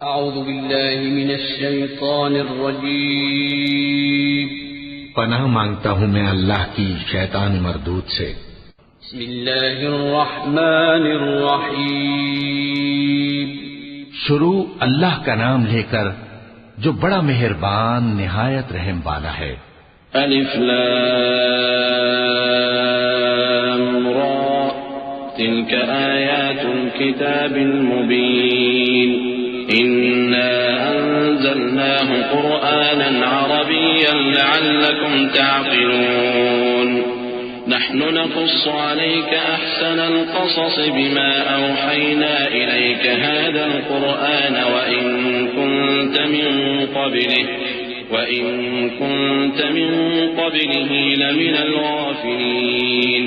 اعوذ باللہ من الشیطان الرجیم پناہ مانگتا ہوں میں اللہ کی شیطان مردود سے۔ بسم اللہ الرحمن الرحیم شروع اللہ کا نام لے کر جو بڑا مہربان نہایت رحم والا ہے۔ الف لام را تلك آیات الكتاب المبین إنا أنزلناه قرآنا عربيا لعلكم تعقلون نحن نقص عليك أحسن القصص بما أوحينا إليك هذا القرآن وإن كنت من قبله لمن الغافلين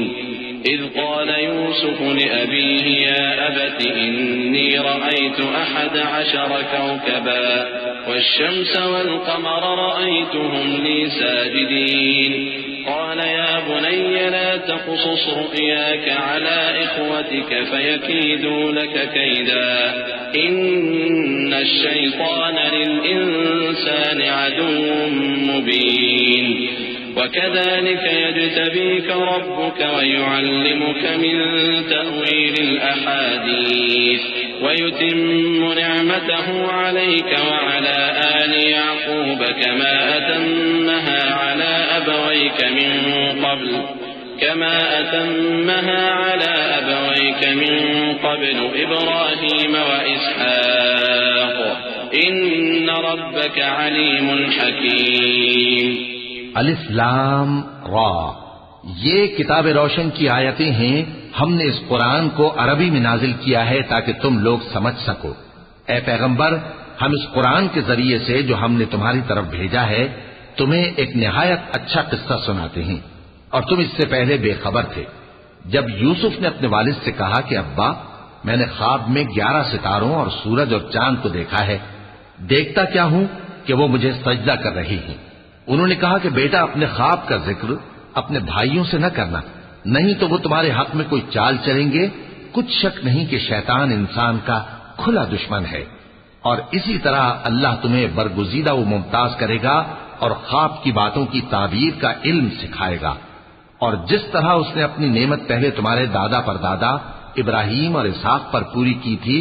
إذ قال يوسف لأبيه يا أبت إني رأيت 11 كوكبا والشمس والقمر رأيتهم لي ساجدين قال يا بني لا تقصص رؤياك على إخوتك فيكيدوا لك كيدا إن الشيطان للإنسان عدو مبين وكذلك يجتبيك ربك ويعلمك من تأويل الأحاديث ويتم نعمته عليك وعلى آل يعقوب كما أتمها على أبويك من قبل إبراهيم وإسحاق إن ربك عليم حكيم۔ الف لام را، یہ کتاب روشن کی آیتیں ہیں۔ ہم نے اس قرآن کو عربی میں نازل کیا ہے تاکہ تم لوگ سمجھ سکو۔ اے پیغمبر، ہم اس قرآن کے ذریعے سے جو ہم نے تمہاری طرف بھیجا ہے تمہیں ایک نہایت اچھا قصہ سناتے ہیں، اور تم اس سے پہلے بے خبر تھے۔ جب یوسف نے اپنے والد سے کہا کہ ابا، میں نے خواب میں 11 ستاروں اور سورج اور چاند کو دیکھا ہے، دیکھتا کیا ہوں کہ وہ مجھے سجدہ کر رہی ہیں۔ انہوں نے کہا کہ بیٹا، اپنے خواب کا ذکر اپنے بھائیوں سے نہ کرنا، نہیں تو وہ تمہارے حق میں کوئی چال چلیں گے۔ کچھ شک نہیں کہ شیطان انسان کا کھلا دشمن ہے، اور اسی طرح اللہ تمہیں برگزیدہ و ممتاز کرے گا اور خواب کی باتوں کی تعبیر کا علم سکھائے گا۔ اور جس طرح اس نے اپنی نعمت پہلے تمہارے دادا پر دادا ابراہیم اور اسحاق پر پوری کی تھی،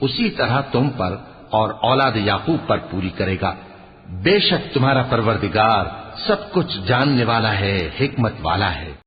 اسی طرح تم پر اور اولاد یعقوب پر پوری کرے گا۔ بے شک تمہارا پروردگار سب کچھ جاننے والا ہے، حکمت والا ہے۔